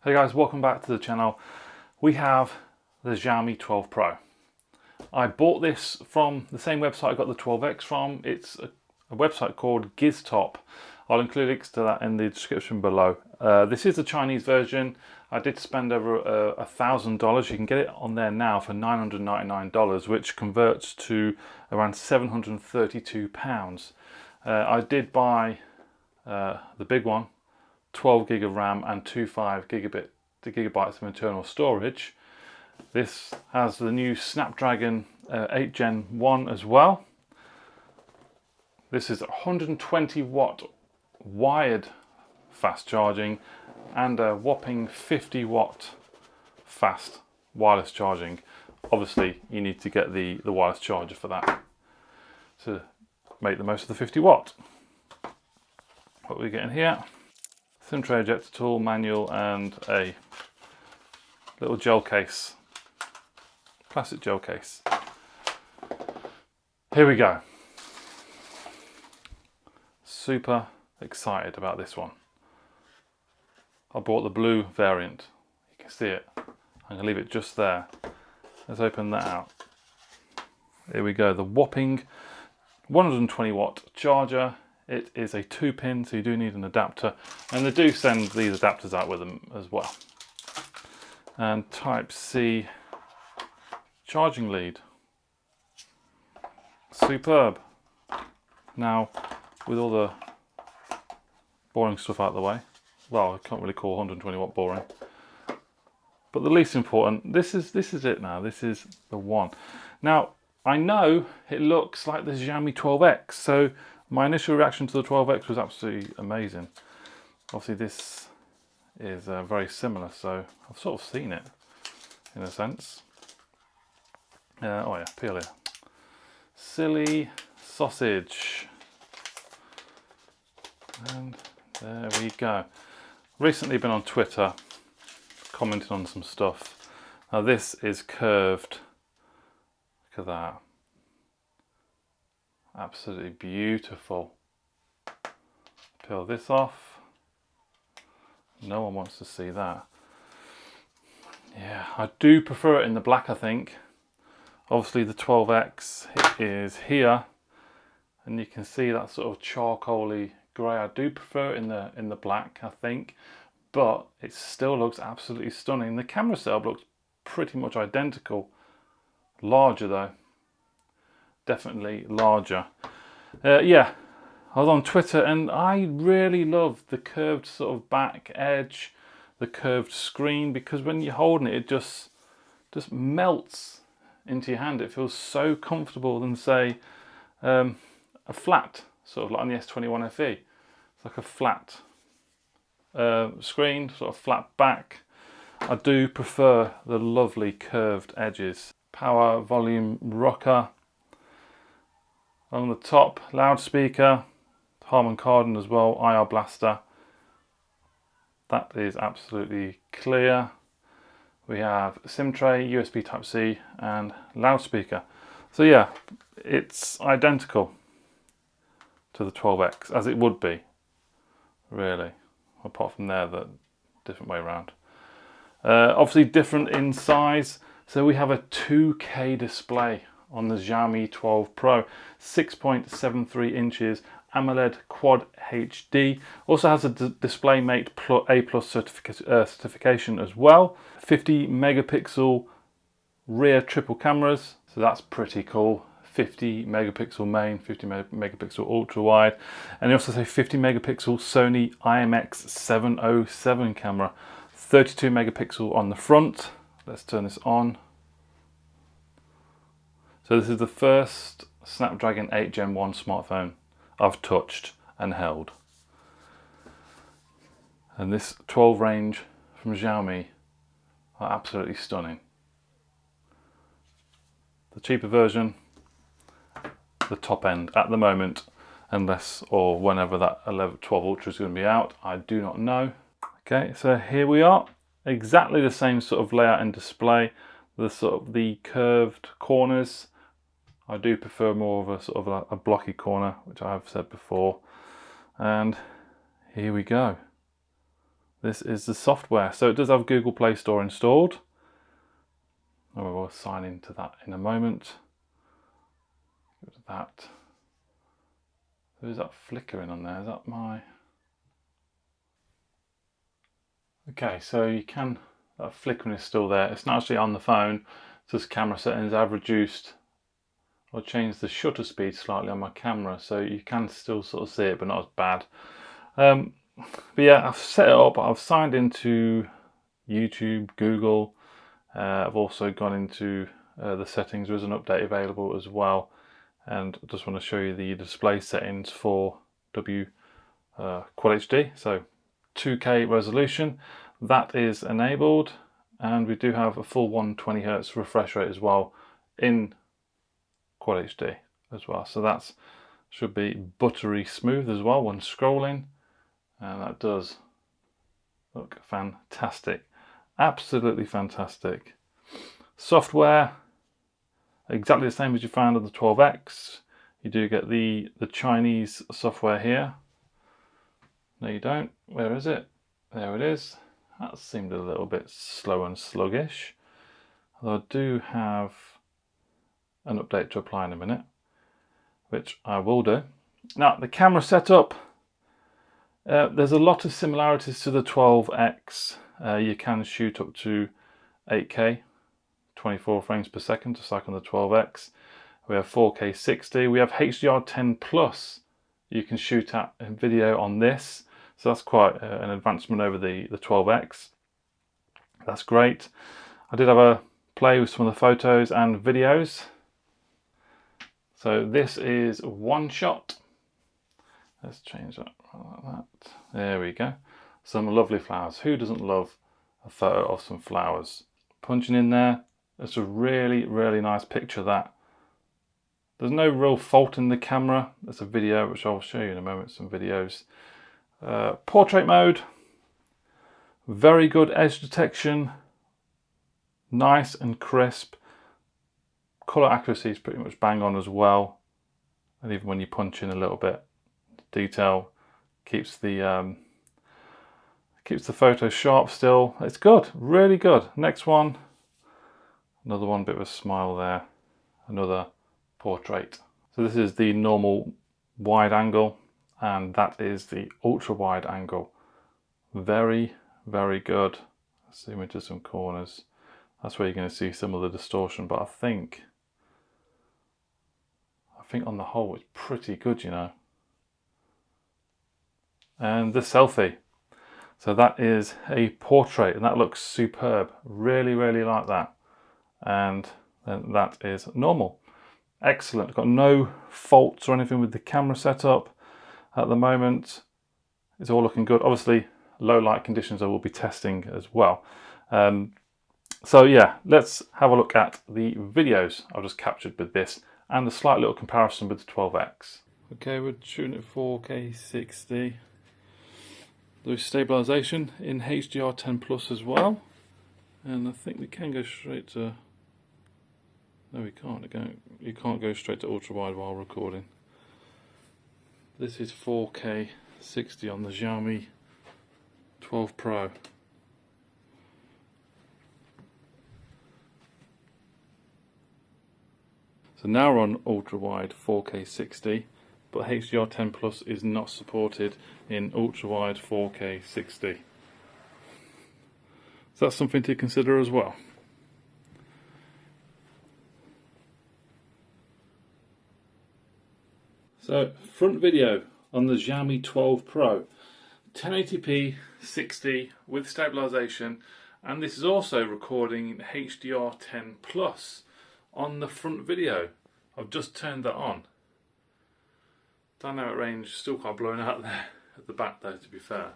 Hey guys, welcome back to the channel. We have the Xiaomi 12 Pro. I bought this from the same website I got the 12X from. It's a website called Giztop. I'll include links to that in the description below. This is the Chinese version. I did spend over $1,000. You can get it on there now for $999, which converts to around £732. I did buy the big one, 12 gig of RAM and 25 gigabytes of internal storage. This has the new Snapdragon 8 Gen 1 as well. This is 120 watt wired fast charging and a whopping 50 watt fast wireless charging. Obviously you need to get the wireless charger for that to make the most of the 50 watt. What we get in here: SIM tray ejector tool, manual, and a little gel case, plastic gel case. Here we go. Super excited about this one. I bought the blue variant. You can see it. I'm going to leave it just there. Let's open that out. Here we go. The whopping 120 watt charger. It is a 2-pin, so you do need an adapter, and they do send these adapters out with them as well. And Type-C charging lead. Superb. Now, with all the boring stuff out of the way, well, I can't really call 120 watt boring, but the least important, this is it now. This is the one. Now, I know it looks like the Xiaomi 12X, so my initial reaction to the 12X was absolutely amazing. Obviously this is very similar, so I've sort of seen it in a sense. Oh yeah, peel here. Silly sausage. And there we go. Recently been on Twitter, commenting on some stuff. Now this is curved. Look at that. Absolutely beautiful. Peel this off. No one wants to see that. Yeah, I do prefer it in the black, I think. Obviously the 12X is here, and you can see that sort of charcoaly grey. I do prefer it in the black, I think, but it still looks absolutely stunning. The camera setup looks pretty much identical. Larger though. Definitely larger. Yeah, I was on Twitter and I really love the curved sort of back edge, the curved screen, because when you're holding it, it just melts into your hand. It feels so comfortable than, say, a flat, sort of like on the S21 FE. It's like a flat screen, sort of flat back. I do prefer the lovely curved edges. Power volume rocker. On the top, loudspeaker, Harman Kardon as well, IR blaster. That is absolutely clear. We have SIM tray, USB Type-C, and loudspeaker. So yeah, it's identical to the 12X, as it would be, really. Apart from there, the different way around. Obviously different in size. So we have a 2K display on the Xiaomi 12 Pro, 6.73 inches, AMOLED Quad HD. Also has a DisplayMate A+ certification as well. 50 megapixel rear triple cameras, so that's pretty cool. 50 megapixel main, 50 megapixel ultra wide, and they also say 50 megapixel Sony IMX707 camera, 32 megapixel on the front. Let's turn this on. So this is the first Snapdragon 8 Gen 1 smartphone I've touched and held. And this 12 range from Xiaomi are absolutely stunning. The cheaper version, the top end at the moment, unless or whenever that 12 Ultra is going to be out, I do not know. Okay, so here we are. Exactly the same sort of layout and display. The sort of the curved corners. I do prefer more of a sort of a blocky corner, which I have said before. And here we go. this is the software. So it does have Google Play Store installed. We'll sign into that in a moment. Go to that. Who's that flickering on there? Is that my... Okay, so you can, that flickering is still there. It's not actually on the phone. It's just camera settings. I've reduced or changed the shutter speed slightly on my camera, so you can still sort of see it, but not as bad. But yeah, I've set it up. I've signed into YouTube, Google. I've also gone into the settings. There is an update available as well. And I just want to show you the display settings for Quad HD. So 2K resolution, that is enabled. And we do have a full 120Hz refresh rate as well in Quad HD as well. So that should be buttery smooth as well when scrolling. And that does look fantastic. Absolutely fantastic. Software, exactly the same as you found on the 12X. You do get the Chinese software here. No, you don't. Where is it? There it is. That seemed a little bit slow and sluggish. Although I do have an update to apply in a minute, which I will do. Now, the camera setup, there's a lot of similarities to the 12X. You can shoot up to 8K, 24 frames per second, just like on the 12X. We have 4K 60. We have HDR10 Plus. You can shoot at video on this. So that's quite an advancement over the 12X. That's great. I did have a play with some of the photos and videos. So this is one shot. Let's change that like that. There we go. Some lovely flowers. Who doesn't love a photo of some flowers? Punching in there. It's a really, really nice picture, that. There's no real fault in the camera. There's a video, which I'll show you in a moment, some videos. Portrait mode. Very good edge detection. Nice and crisp. Colour accuracy is pretty much bang on as well. And even when you punch in a little bit, detail keeps the photo sharp still. It's good, really good. Next one. Another one, bit of a smile there. Another portrait. So this is the normal wide angle, and that is the ultra wide angle. Very, very good. Let's zoom into some corners. That's where you're going to see some of the distortion, but I think on the whole it's pretty good, you know. And the selfie. So that is a portrait, and that looks superb. Really, really like that. And then that is normal. Excellent. Got no faults or anything with the camera setup at the moment. It's all looking good. Obviously, low light conditions I will be testing as well. So yeah, let's have a look at the videos I've just captured with this and a slight little comparison with the 12X. Okay, we're shooting at 4K 60. There's stabilization in HDR10 Plus as well. And I think we can go straight to... No, we can't. You can't go straight to ultra wide while recording. This is 4K 60 on the Xiaomi 12 Pro. So now we're on ultra wide 4K 60, but HDR10 Plus is not supported in ultra wide 4K 60. So that's something to consider as well. So front video on the Xiaomi 12 Pro, 1080p 60 with stabilization, and this is also recording HDR10 Plus on the front video. I've just turned that on. Dynamic range still quite blown out there at the back though, to be fair.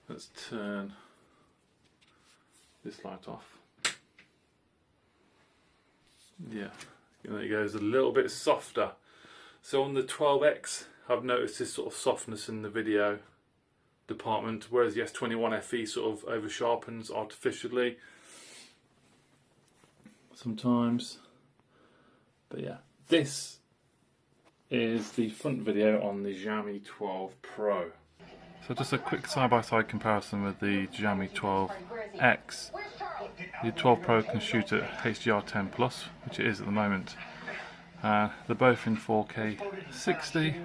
Let's turn this light off. Yeah, there it goes, a little bit softer. So on the 12X, I've noticed this sort of softness in the video department, whereas the S21 FE sort of over sharpens artificially sometimes. But yeah, this is the front video on the Xiaomi 12 Pro. So just a quick side-by-side comparison with the Xiaomi 12X. The 12 Pro can shoot at HDR10+, which it is at the moment. They're both in 4K 60.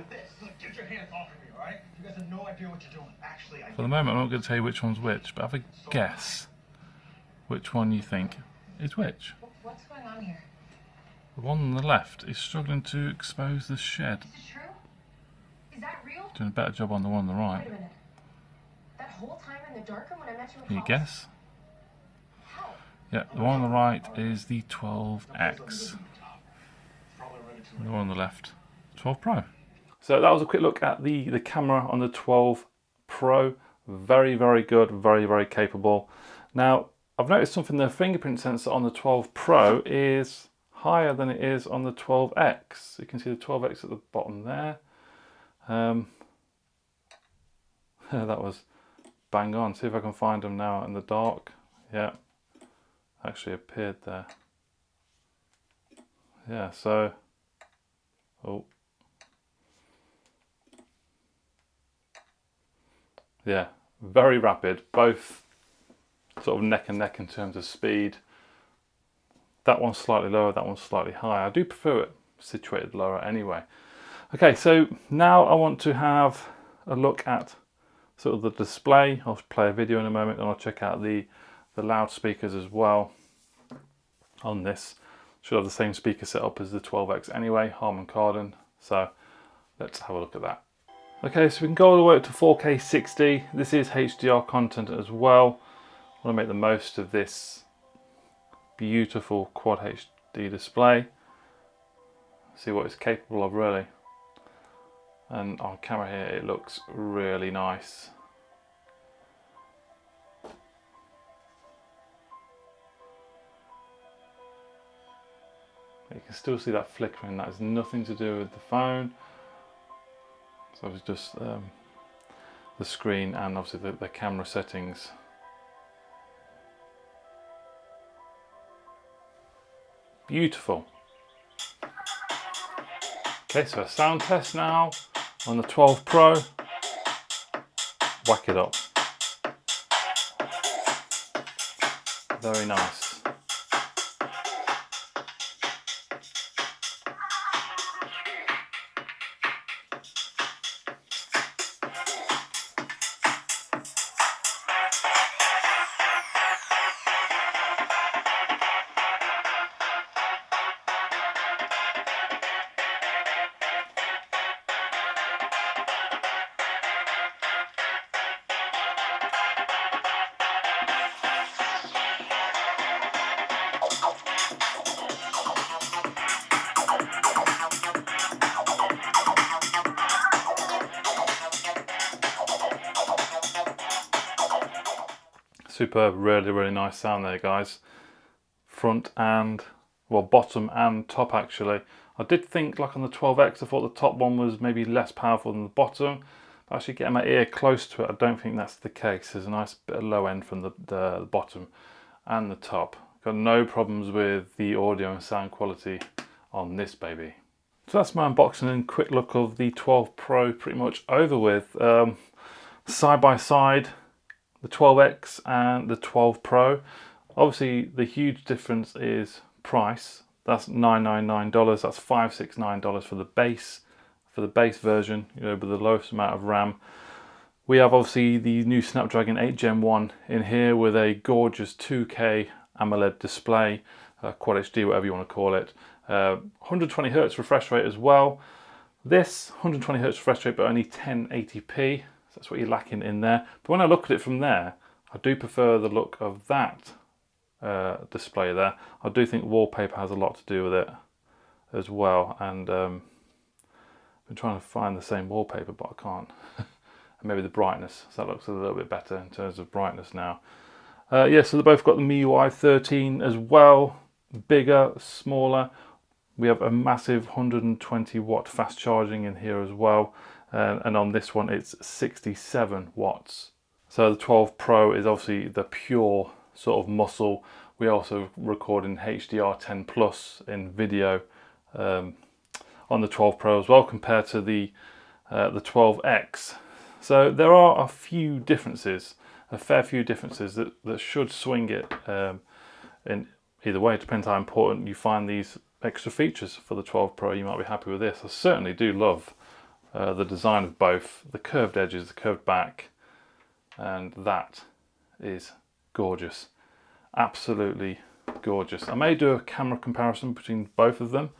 For the moment I'm not going to tell you which one's which, but have a guess which one you think is which. What's going on here? The one on the left is struggling to expose the shed. Is it true? Is that real? Doing a better job on the one on the right. Wait a minute. That whole time in the dark room when I met you in Can you college? guess? How? Yeah, the one on the right is the 12X. And the one on the left, 12 Pro. So that was a quick look at the camera on the 12 Pro. Very, very good, very, very capable. Now, I've noticed something, the fingerprint sensor on the 12 Pro is higher than it is on the 12X. You can see the 12X at the bottom there. That was bang on. See if I can find them now in the dark. Yeah, actually appeared there. Yeah, so, oh. Yeah, very rapid, both sort of neck and neck in terms of speed. That one's slightly lower, that one's slightly higher. I do prefer it situated lower anyway. Okay, so now I want to have a look at sort of the display. I'll play a video in a moment and I'll check out the loudspeakers as well on this. Should have the same speaker setup as the 12X anyway, Harman Kardon. So let's have a look at that. Okay, so we can go all the way up to 4K 60. This is HDR content as well. I want to make the most of this beautiful Quad HD display. See what it's capable of really. And on camera here it looks really nice. You can still see that flickering. That has nothing to do with the phone. So it's just the screen and obviously the camera settings. Beautiful. Okay, so a sound test now on the 12 Pro. Whack it up. Very nice. Superb, really, really nice sound there, guys. Front and, well, bottom and top actually. I did think, like on the 12X, I thought the top one was maybe less powerful than the bottom. But actually getting my ear close to it, I don't think that's the case. There's a nice bit of low end from the bottom and the top. Got no problems with the audio and sound quality on this baby. So that's my unboxing and quick look of the 12 Pro pretty much over with. Side by side, the 12X and the 12 Pro. Obviously the huge difference is price. That's $999, that's $569 for the base version, you know, with the lowest amount of RAM. We have obviously the new Snapdragon 8 Gen 1 in here with a gorgeous 2K AMOLED display, Quad HD, whatever you want to call it. 120 Hz refresh rate as well. This 120 Hz refresh rate, but only 1080p. So that's what you're lacking in there. But when I look at it from there, I do prefer the look of that display there. I do think wallpaper has a lot to do with it as well. And I've been trying to find the same wallpaper, but I can't. And maybe the brightness. So that looks a little bit better in terms of brightness now. Yeah, so they've both got the MIUI 13 as well. Bigger, smaller. We have a massive 120 watt fast charging in here as well. And on this one it's 67 watts. So the 12 Pro is obviously the pure sort of muscle. We also record in HDR10+ in video. on the 12 Pro as well compared to the 12X. So there are a few differences, a fair few differences that should swing it in either way. It depends how important you find these extra features for the 12 Pro. You might be happy with this. I certainly do love the design of both, the curved edges, the curved back, and that is gorgeous. Absolutely gorgeous. I may do a camera comparison between both of them.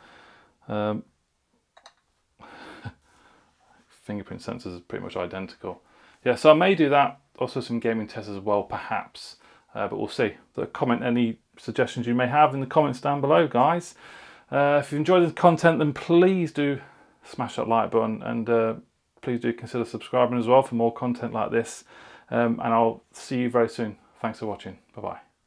Fingerprint sensors are pretty much identical. Yeah, so I may do that. Also some gaming tests as well, perhaps. But we'll see. So comment any suggestions you may have in the comments down below, guys. If you've enjoyed the content, then please do smash that like button, and please do consider subscribing as well for more content like this. And I'll see you very soon. Thanks for watching. Bye-bye.